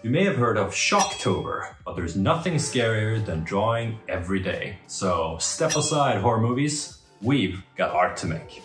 You may have heard of Shocktober, but there's nothing scarier than drawing every day. So step aside horror movies, we've got art to make.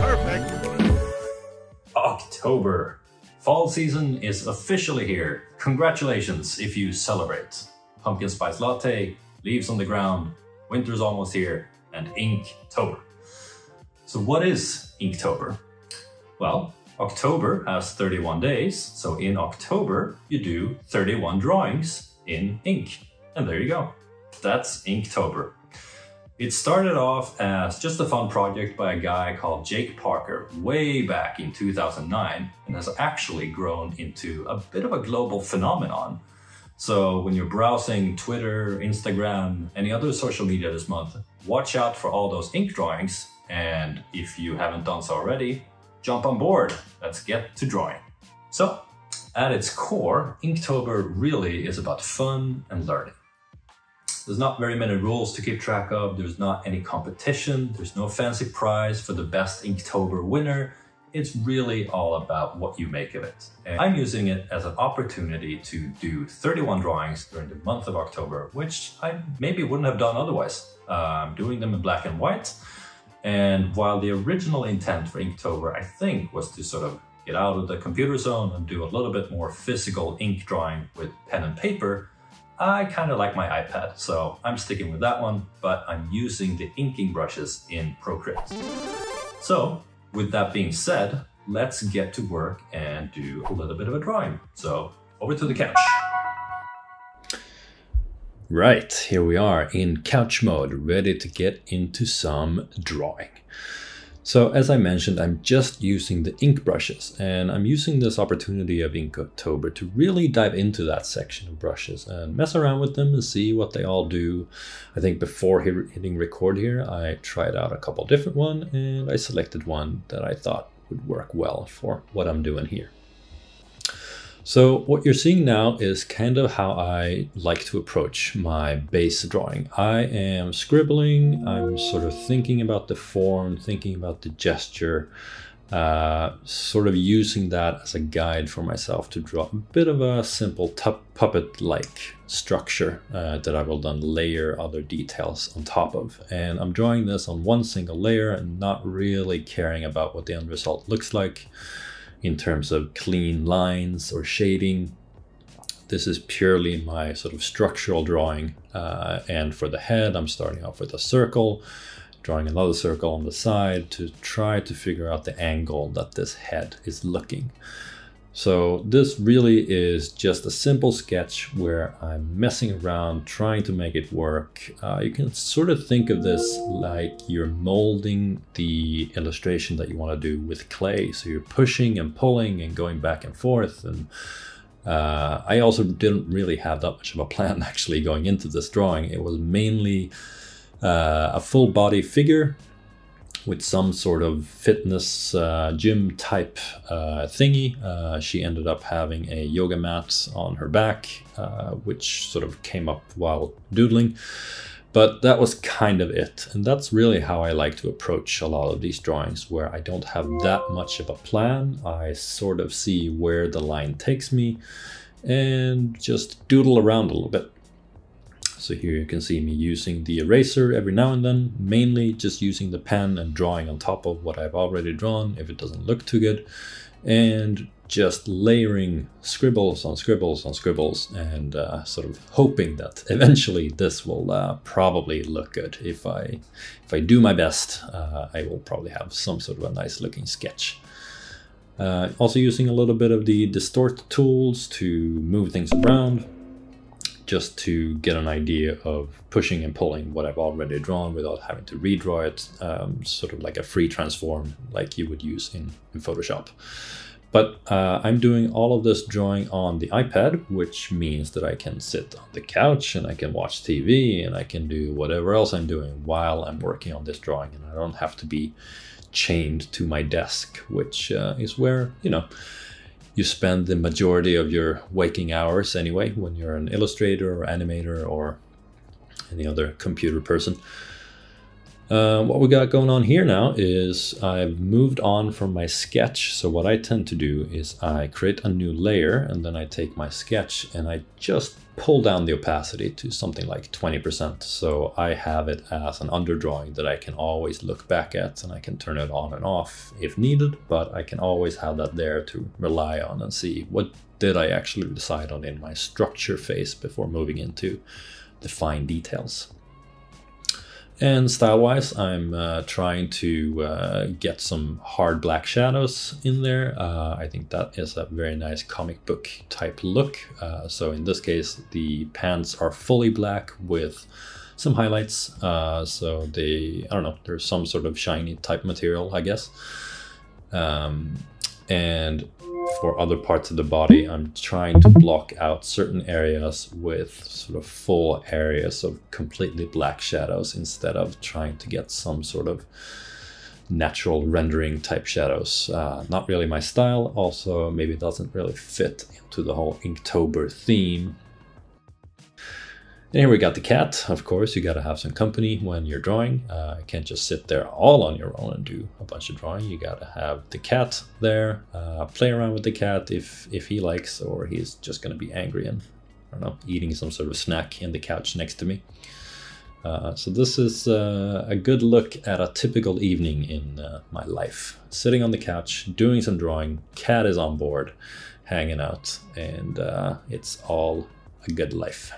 Perfect. October. Fall season is officially here. Congratulations if you celebrate. Pumpkin spice latte, leaves on the ground, winter's almost here, and Inktober. So what is Inktober? Well, October has 31 days, so in October you do 31 drawings in ink. And there you go. That's Inktober. It started off as just a fun project by a guy called Jake Parker way back in 2009 and has actually grown into a bit of a global phenomenon. So when you're browsing Twitter, Instagram, any other social media this month, watch out for all those ink drawings. And if you haven't done so already, jump on board. Let's get to drawing. So at its core, Inktober really is about fun and learning. There's not very many rules to keep track of. There's not any competition. There's no fancy prize for the best Inktober winner. It's really all about what you make of it. And I'm using it as an opportunity to do 31 drawings during the month of October, which I maybe wouldn't have done otherwise. I'm doing them in black and white. And while the original intent for Inktober, I think, was to sort of get out of the computer zone and do a little bit more physical ink drawing with pen and paper, I kind of like my iPad, so I'm sticking with that one, but I'm using the inking brushes in Procreate. So, with that being said, let's get to work and do a little bit of a drawing. So, over to the couch. Right, here we are in couch mode, ready to get into some drawing. So as I mentioned, I'm just using the ink brushes, and I'm using this opportunity of Inktober to really dive into that section of brushes and mess around with them and see what they all do. I think before hitting record here, I tried out a couple different ones, and I selected one that I thought would work well for what I'm doing here. So what you're seeing now is kind of how I like to approach my base drawing. I am scribbling, I'm sort of thinking about the form, thinking about the gesture, sort of using that as a guide for myself to draw a bit of a simple puppet-like structure that I will then layer other details on top of. And I'm drawing this on one single layer and not really caring about what the end result looks like in terms of clean lines or shading. This is purely my sort of structural drawing. And for the head, I'm starting off with a circle, drawing another circle on the side to try to figure out the angle that this head is looking. So this really is just a simple sketch where I'm messing around, trying to make it work. You can sort of think of this like you're molding the illustration that you want to do with clay. So you're pushing and pulling and going back and forth. And I also didn't really have that much of a plan actually going into this drawing. It was mainly a full body figure with some sort of fitness gym type thingy. She ended up having a yoga mat on her back, which sort of came up while doodling. But that was kind of it. And that's really how I like to approach a lot of these drawings, where I don't have that much of a plan. I sort of see where the line takes me and just doodle around a little bit. So here you can see me using the eraser every now and then, mainly just using the pen and drawing on top of what I've already drawn if it doesn't look too good, and just layering scribbles on scribbles on scribbles and sort of hoping that eventually this will probably look good. If I do my best, I will probably have some sort of a nice looking sketch. Also using a little bit of the distort tools to move things around, just to get an idea of pushing and pulling what I've already drawn without having to redraw it, sort of like a free transform like you would use in Photoshop. But I'm doing all of this drawing on the iPad, which means that I can sit on the couch and I can watch TV and I can do whatever else I'm doing while I'm working on this drawing, and I don't have to be chained to my desk, which is where, you know, you spend the majority of your waking hours anyway, when you're an illustrator or animator or any other computer person. What we got going on here now is I've moved on from my sketch. So what I tend to do is I create a new layer and then I take my sketch and I just pull down the opacity to something like 20%. So I have it as an underdrawing that I can always look back at, and I can turn it on and off if needed, but I can always have that there to rely on and see what did I actually decide on in my structure phase before moving into the fine details. And style-wise, I'm trying to get some hard black shadows in there. I think that is a very nice comic book type look. So in this case, the pants are fully black with some highlights. So I don't know, there's some sort of shiny type material, I guess. And for other parts of the body, I'm trying to block out certain areas with sort of full areas of completely black shadows instead of trying to get some sort of natural rendering type shadows. Not really my style. Also, maybe it doesn't really fit into the whole Inktober theme. And here we got the cat. Of course, you got to have some company when you're drawing. You can't just sit there all on your own and do a bunch of drawing. You got to have the cat there, play around with the cat if he likes, or he's just going to be angry and, I don't know, eating some sort of snack in the couch next to me. So this is a good look at a typical evening in my life. Sitting on the couch, doing some drawing, cat is on board, hanging out, and it's all a good life.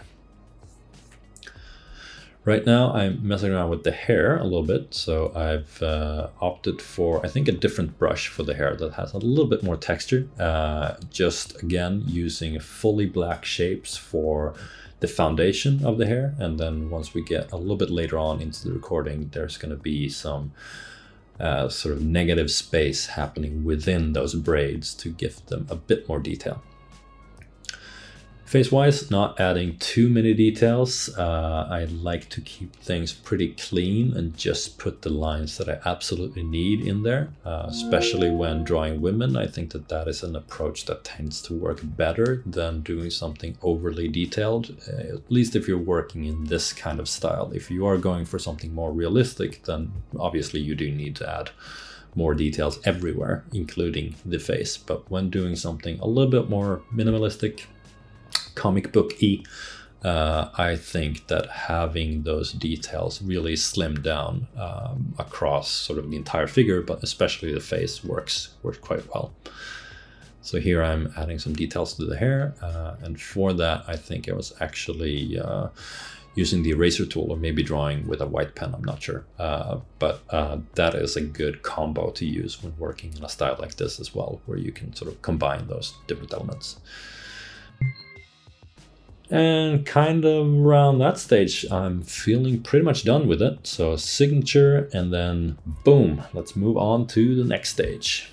Right now I'm messing around with the hair a little bit, so I've opted for, I think, a different brush for the hair that has a little bit more texture. Just again using fully black shapes for the foundation of the hair, and then once we get a little bit later on into the recording, there's going to be some sort of negative space happening within those braids to give them a bit more detail. Face-wise, not adding too many details. I like to keep things pretty clean and just put the lines that I absolutely need in there, especially when drawing women. I think that that is an approach that tends to work better than doing something overly detailed, at least if you're working in this kind of style. If you are going for something more realistic, then obviously you do need to add more details everywhere, including the face. But when doing something a little bit more minimalistic, comic book-y, I think that having those details really slimmed down across sort of the entire figure, but especially the face, works quite well. So here I'm adding some details to the hair, and for that I think I was actually using the eraser tool, or maybe drawing with a white pen, I'm not sure. But that is a good combo to use when working in a style like this as well, where you can sort of combine those different elements. And kind of around that stage, I'm feeling pretty much done with it. So signature, and then boom, let's move on to the next stage.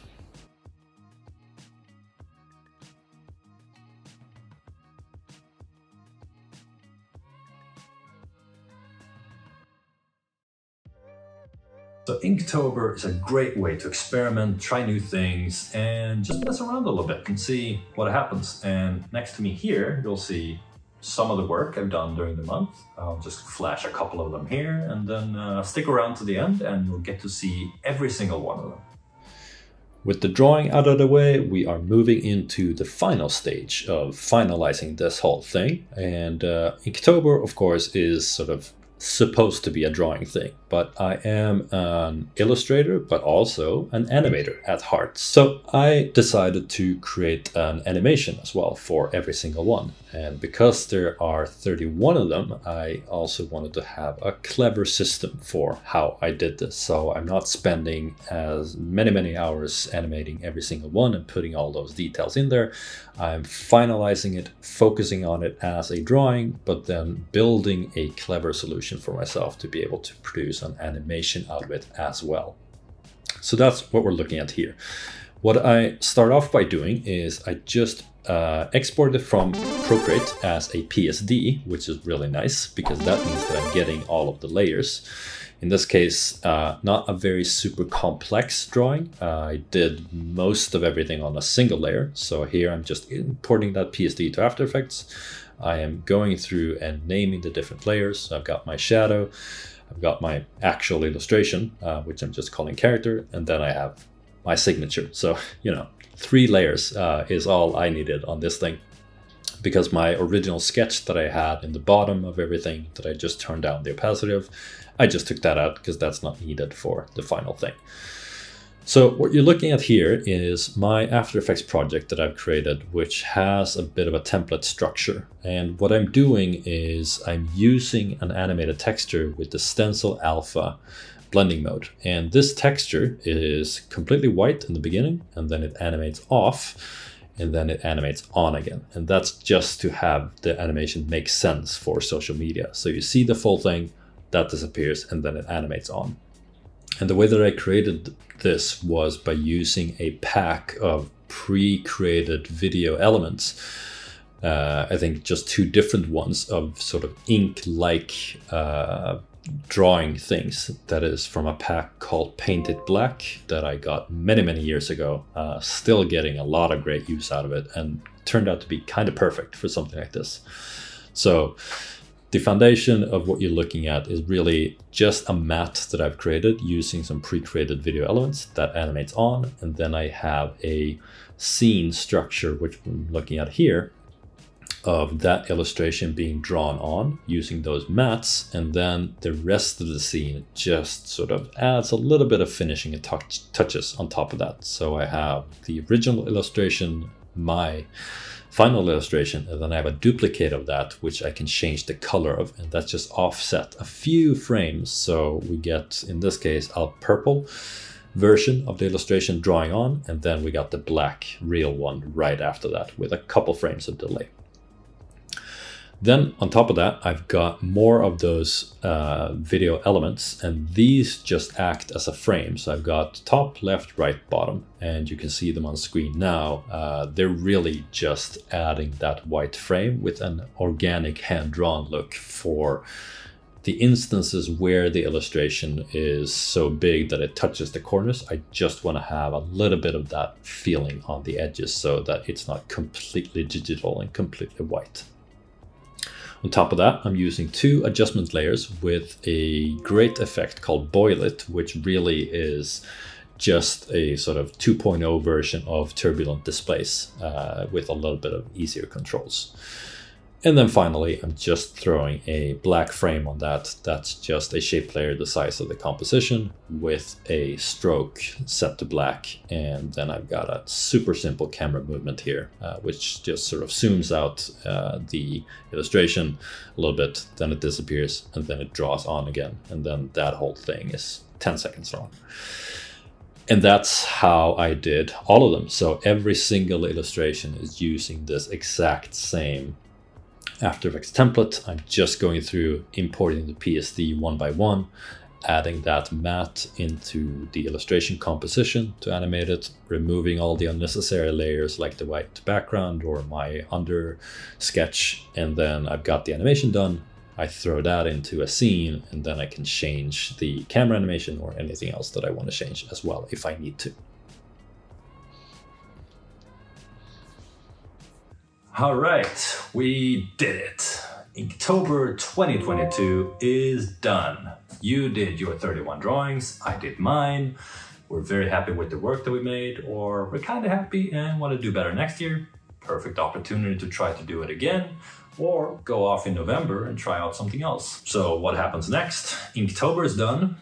So Inktober is a great way to experiment, try new things, and just mess around a little bit and see what happens. And next to me here, you'll see some of the work I've done during the month. I'll just flash a couple of them here, and then stick around to the end and you'll get to see every single one of them. With the drawing out of the way, we are moving into the final stage of finalizing this whole thing. And Inktober, of course, is sort of supposed to be a drawing thing, but I am an illustrator but also an animator at heart. So I decided to create an animation as well for every single one, and because there are 31 of them, I also wanted to have a clever system for how I did this. So I'm not spending as many hours animating every single one and putting all those details in there. I'm finalizing it, focusing on it as a drawing, but then building a clever solution for myself to be able to produce an animation out of it as well. So that's what we're looking at here. What I start off by doing is I just export it from Procreate as a PSD, which is really nice because that means that I'm getting all of the layers. In this case, not a very super complex drawing. I did most of everything on a single layer. So here I'm just importing that PSD to After Effects. I am going through and naming the different layers. So I've got my shadow. I've got my actual illustration, which I'm just calling character, and then I have my signature. So, 3 layers is all I needed on this thing, because my original sketch that I had in the bottom of everything that I just turned down the opacity of, I just took that out because that's not needed for the final thing. So what you're looking at here is my After Effects project that I've created, which has a bit of a template structure. And what I'm doing is I'm using an animated texture with the Stencil Alpha blending mode. And this texture is completely white in the beginning, and then it animates off, and then it animates on again. And that's just to have the animation make sense for social media. So you see the full thing, that disappears, and then it animates on. And the way that I created this was by using a pack of pre-created video elements. I think just 2 different ones of sort of ink-like drawing things. That is from a pack called Paint It Black that I got many years ago. Still getting a lot of great use out of it, and turned out to be kind of perfect for something like this. So the foundation of what you're looking at is really just a mat that I've created using some pre-created video elements that animates on, and then I have a scene structure, which I'm looking at here, of that illustration being drawn on using those mats, and then the rest of the scene just sort of adds a little bit of finishing and touches on top of that. So I have the original illustration, my final illustration, and then I have a duplicate of that, which I can change the color of, and that's just offset a few frames. So we get, in this case, a purple version of the illustration drawing on, and then we got the black real one right after that with a couple frames of delay. Then on top of that, I've got more of those video elements, and these just act as a frame. So I've got top, left, right, bottom, and you can see them on screen now. They're really just adding that white frame with an organic hand-drawn look for the instances where the illustration is so big that it touches the corners. I just want to have a little bit of that feeling on the edges so that it's not completely digital and completely white. On top of that, I'm using 2 adjustment layers with a great effect called Boil It, which really is just a sort of 2.0 version of turbulent displace with a little bit of easier controls. And then finally, I'm just throwing a black frame on that. That's just a shape layer the size of the composition with a stroke set to black. And then I've got a super simple camera movement here, which just sort of zooms out the illustration a little bit, then it disappears, and then it draws on again. And then that whole thing is 10 seconds long. And that's how I did all of them. So every single illustration is using this exact same After Effects template. I'm just going through importing the PSD one by one, adding that matte into the illustration composition to animate it, removing all the unnecessary layers like the white background or my under sketch, and then I've got the animation done. I throw that into a scene, and then I can change the camera animation or anything else that I want to change as well if I need to. All right, we did it. Inktober 2022 is done. You did your 31 drawings, I did mine. We're very happy with the work that we made, or we're kind of happy and want to do better next year. Perfect opportunity to try to do it again, or go off in November and try out something else. So what happens next? Inktober is done.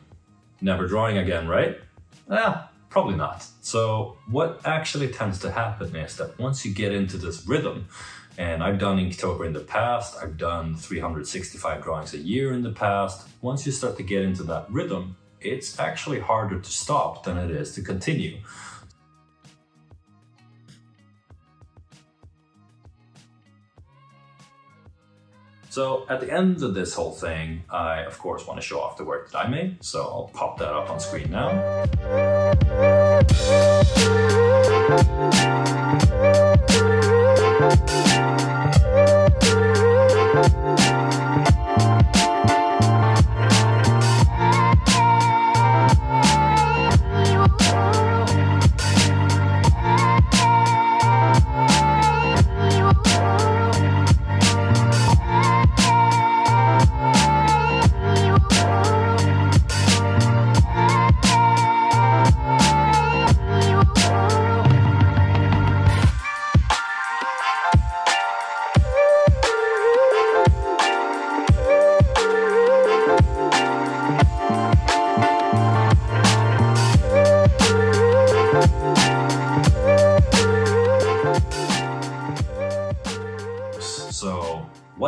Never drawing again, right? Well, probably not. So what actually tends to happen is that once you get into this rhythm, and I've done Inktober in the past, I've done 365 drawings a year in the past, once you start to get into that rhythm, it's actually harder to stop than it is to continue. So at the end of this whole thing, I of course want to show off the work that I made, so I'll pop that up on screen now.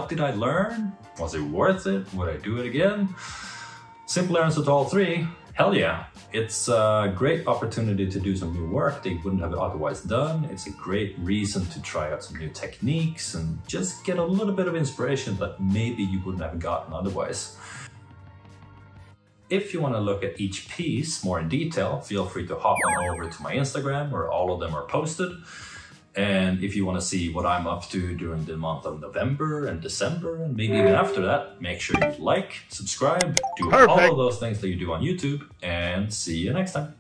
What did I learn? Was it worth it? Would I do it again? Simple answer to all three, hell yeah. It's a great opportunity to do some new work that you wouldn't have otherwise done. It's a great reason to try out some new techniques and just get a little bit of inspiration that maybe you wouldn't have gotten otherwise. If you want to look at each piece more in detail, feel free to hop on over to my Instagram where all of them are posted. And if you want to see what I'm up to during the month of November and December, and maybe even after that, make sure you like, subscribe, do all of those things that you do on YouTube, and see you next time.